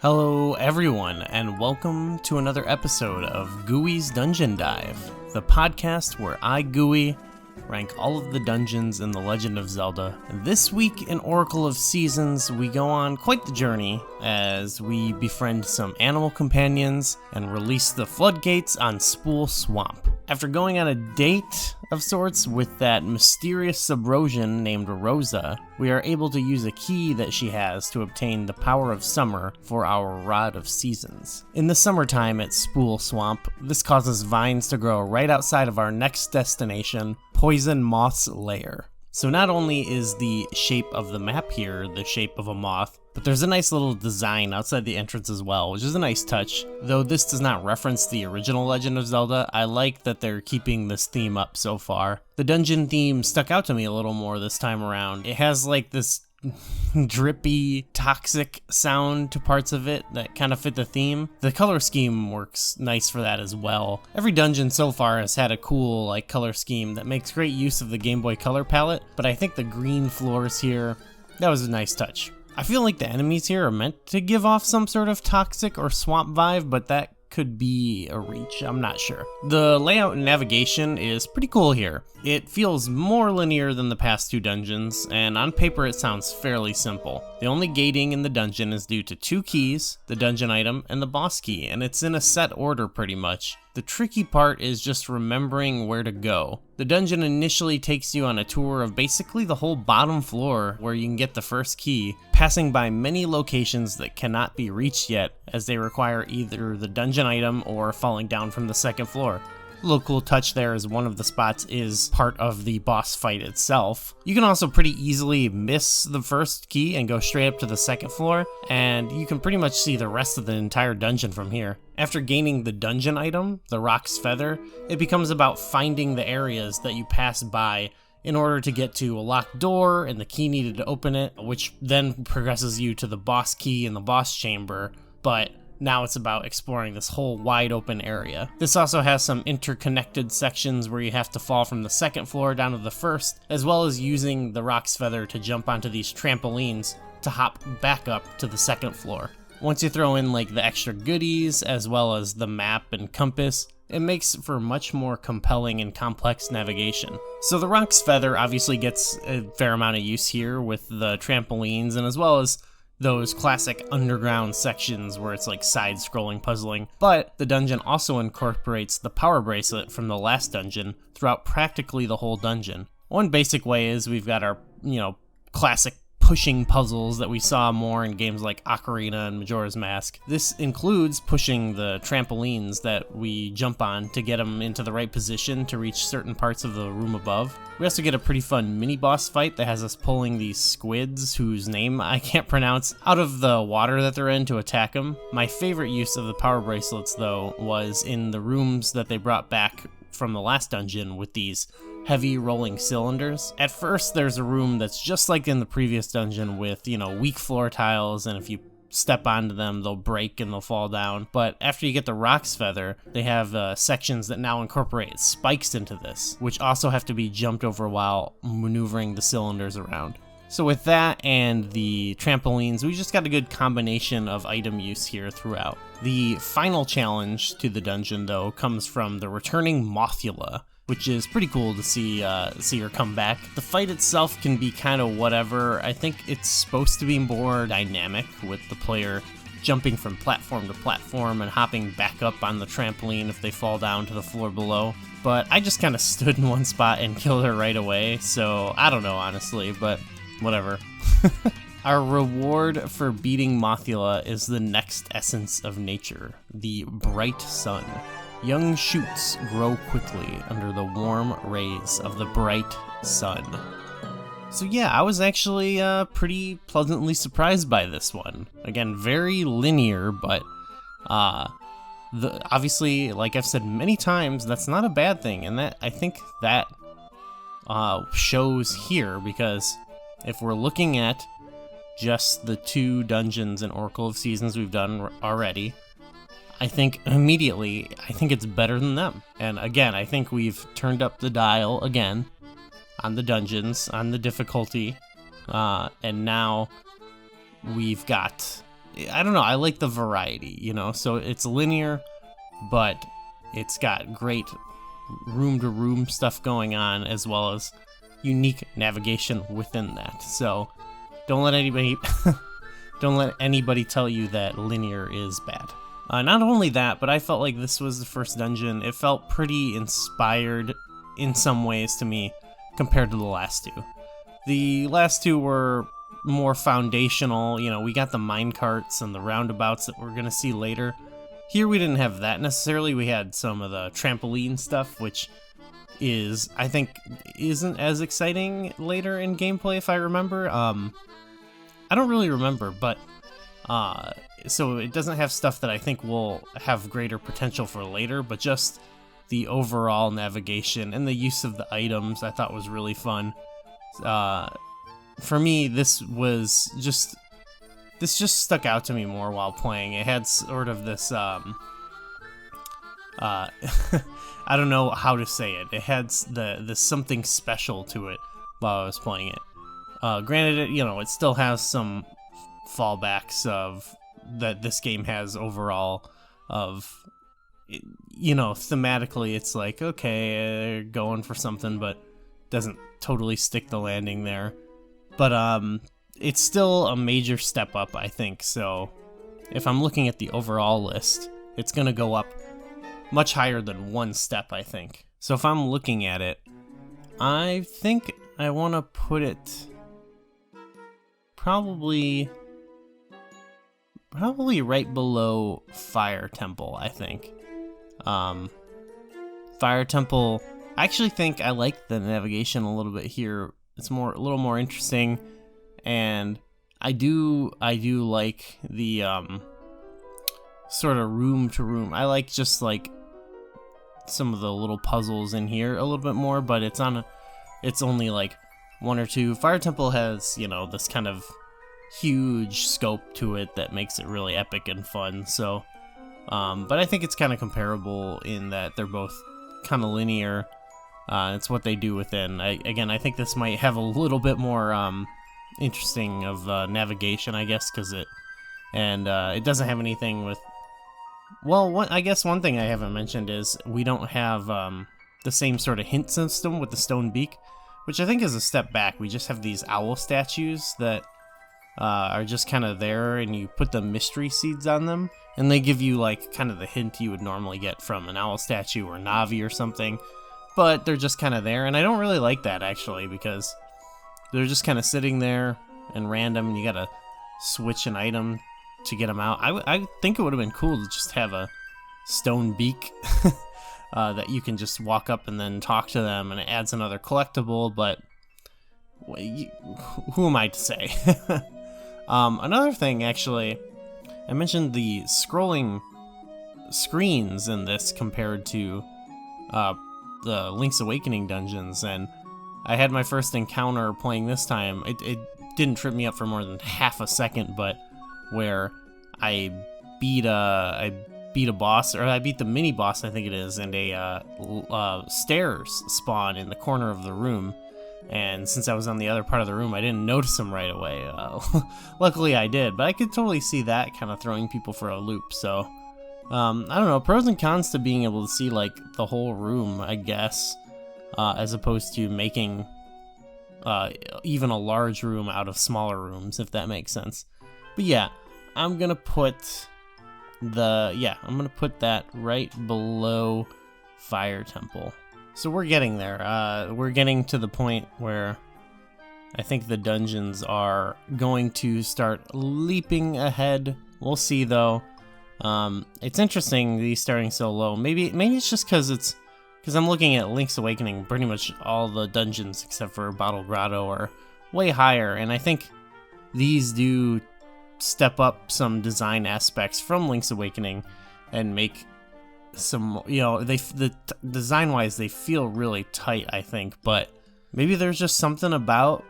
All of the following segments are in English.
Hello everyone, and welcome to another episode of Gooey's Dungeon Dive, the podcast where I, Gooey, rank all of the dungeons in The Legend of Zelda. This week in Oracle of Seasons, we go on quite the journey as we befriend some animal companions and release the floodgates on Spool Swamp. After going on a date of sorts with that mysterious Subrosion named Rosa, we are able to use a key that she has to obtain the power of summer for our Rod of Seasons. In the summertime at Spool Swamp, this causes vines to grow right outside of our next destination, Poison Moth's lair. So not only is the shape of the map here the shape of a moth, but there's a nice little design outside the entrance as well, which is a nice touch. Though this does not reference the original Legend of Zelda, I like that they're keeping this theme up so far. The dungeon theme stuck out to me a little more this time around. It has like this drippy, toxic sound to parts of it that kind of fit the theme. The color scheme works nice for that as well. Every dungeon so far has had a cool color scheme that makes great use of the Game Boy Color palette, but I think the green floors here, that was a nice touch. I feel like the enemies here are meant to give off some sort of toxic or swamp vibe, but that could be a reach, I'm not sure. The layout and navigation is pretty cool here. It feels more linear than the past two dungeons, and on paper it sounds fairly simple. The only gating in the dungeon is due to two keys, the dungeon item and the boss key, and it's in a set order pretty much. The tricky part is just remembering where to go. The dungeon initially takes you on a tour of basically the whole bottom floor where you can get the first key, passing by many locations that cannot be reached yet as they require either the dungeon item or falling down from the second floor. A little cool touch there is one of the spots is part of the boss fight itself. You can also pretty easily miss the first key and go straight up to the second floor, and you can pretty much see the rest of the entire dungeon from here. After gaining the dungeon item, the Rock's Feather, it becomes about finding the areas that you pass by in order to get to a locked door and the key needed to open it, which then progresses you to the boss key in the boss chamber, but now it's about exploring this whole wide open area. This also has some interconnected sections where you have to fall from the second floor down to the first, as well as using the Rock's Feather to jump onto these trampolines to hop back up to the second floor. Once you throw in the extra goodies, as well as the map and compass, it makes for much more compelling and complex navigation. So the Rock's Feather obviously gets a fair amount of use here with the trampolines, and as well as those classic underground sections where it's side-scrolling puzzling, but the dungeon also incorporates the power bracelet from the last dungeon throughout practically the whole dungeon. One basic way is we've got our, classic pushing puzzles that we saw more in games like Ocarina and Majora's Mask. This includes pushing the trampolines that we jump on to get them into the right position to reach certain parts of the room above. We also get a pretty fun mini-boss fight that has us pulling these squids, whose name I can't pronounce, out of the water that they're in to attack them. My favorite use of the power bracelets, though, was in the rooms that they brought back from the last dungeon with these heavy rolling cylinders. At first, there's a room that's just like in the previous dungeon with, weak floor tiles, and if you step onto them, they'll break and they'll fall down. But after you get the Rock's Feather, they have sections that now incorporate spikes into this, which also have to be jumped over while maneuvering the cylinders around. So with that and the trampolines, we just got a good combination of item use here throughout. The final challenge to the dungeon, though, comes from the returning Mothula, which is pretty cool to see her come back. The fight itself can be kind of whatever. I think it's supposed to be more dynamic with the player jumping from platform to platform and hopping back up on the trampoline if they fall down to the floor below. But I just kind of stood in one spot and killed her right away, so I don't know honestly, but whatever. Our reward for beating Mothula is the next essence of nature, the bright sun. Young shoots grow quickly under the warm rays of the bright sun. So yeah, I was actually pretty pleasantly surprised by this one. Again, very linear, but obviously, like I've said many times, that's not a bad thing, and I think that shows here, because if we're looking at just the two dungeons in Oracle of Seasons we've done already, I think immediately, it's better than them. And again, I think we've turned up the dial again on the dungeons, on the difficulty, and now we've got I don't know, I like the variety, you know, so it's linear, but it's got great room-to-room stuff going on, as well as unique navigation within that. So don't let anybody don't let anybody tell you that linear is bad. Not only that, but I felt like this was the first dungeon. It felt pretty inspired in some ways to me compared to the last two. The last two were more foundational. You know, we got the minecarts and the roundabouts that we're going to see later. Here we didn't have that necessarily. We had some of the trampoline stuff, which is, I think, isn't as exciting later in gameplay if I remember. I don't really remember, but so it doesn't have stuff that I think will have greater potential for later, but just the overall navigation and the use of the items I thought was really fun. For me, this just stuck out to me more while playing. It had sort of this, I don't know how to say it. It had the something special to it while I was playing it. Granted, it still has some fallbacks of that this game has overall of, thematically it's like, okay, going for something, but doesn't totally stick the landing there. But it's still a major step up, I think. So if I'm looking at the overall list, it's going to go up much higher than one step, I think. So if I'm looking at it, I think I want to put it probably right below Fire Temple, I think. Fire Temple, I actually think I like the navigation a little bit here. It's a little more interesting, and I do like the sort of room to room. I like just like some of the little puzzles in here a little bit more, but it's only like one or two. Fire Temple has, this kind of huge scope to it that makes it really epic and fun. So, but I think it's kind of comparable in that they're both kind of linear. It's what they do within. I think this might have a little bit more interesting of navigation, I guess, because it doesn't have anything with. Well, I guess one thing I haven't mentioned is we don't have the same sort of hint system with the stone beak, which I think is a step back. We just have these owl statues that are just kind of there, and you put the mystery seeds on them, and they give you like kind of the hint you would normally get from an owl statue or Navi or something, but they're just kind of there, and I don't really like that actually, because they're just kind of sitting there and random, and you gotta switch an item to get them out. I think it would have been cool to just have a stone beak that you can just walk up and then talk to them, and it adds another collectible, but who am I to say? Another thing, actually, I mentioned the scrolling screens in this compared to the Link's Awakening dungeons, and I had my first encounter playing this time. It didn't trip me up for more than half a second, but where I beat a boss, or I beat the mini boss, I think it is, and a stairs spawn in the corner of the room. And since I was on the other part of the room, I didn't notice them right away. Luckily I did, but I could totally see that kind of throwing people for a loop. So, I don't know, pros and cons to being able to see like the whole room, I guess, as opposed to making even a large room out of smaller rooms, if that makes sense. But yeah, I'm gonna put that right below Fire Temple. So we're getting there. We're getting to the point where I think the dungeons are going to start leaping ahead. We'll see, though. It's interesting these starting so low. Maybe it's just because I'm looking at Link's Awakening. Pretty much all the dungeons except for Bottle Grotto are way higher, and I think these do step up some design aspects from Link's Awakening and make some, design-wise, they feel really tight, I think, but maybe there's just something about,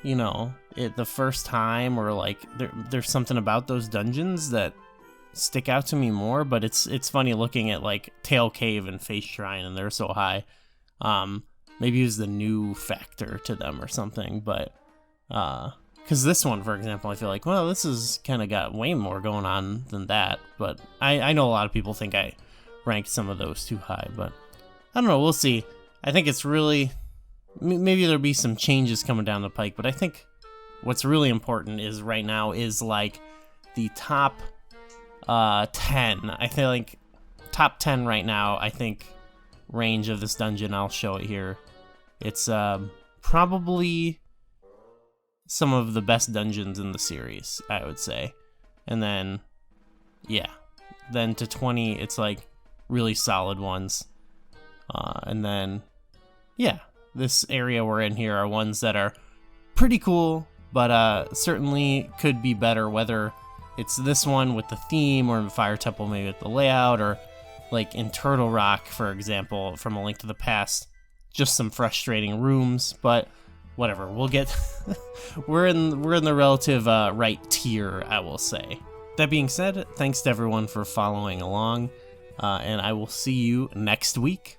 it the first time, or like there's something about those dungeons that stick out to me more. But it's funny looking at like Tail Cave and Face Shrine, and they're so high. Maybe it was the new factor to them or something, but Because this one, for example, I feel like, well, this has kind of got way more going on than that. But I know a lot of people think I ranked some of those too high. But I don't know. We'll see. I think it's really... Maybe there'll be some changes coming down the pike. But I think what's really important is right now is like the top 10. I feel like top 10 right now, I think, range of this dungeon. I'll show it here. It's probably some of the best dungeons in the series, I would say. And then, yeah. Then to 20, it's like really solid ones. And then, yeah. This area we're in here are ones that are pretty cool, but certainly could be better, whether it's this one with the theme, or in Fire Temple maybe with the layout, or like in Turtle Rock, for example, from A Link to the Past. Just some frustrating rooms, but whatever. We'll get... we're in the relative right tier, I will say. That being said, thanks to everyone for following along, and I will see you next week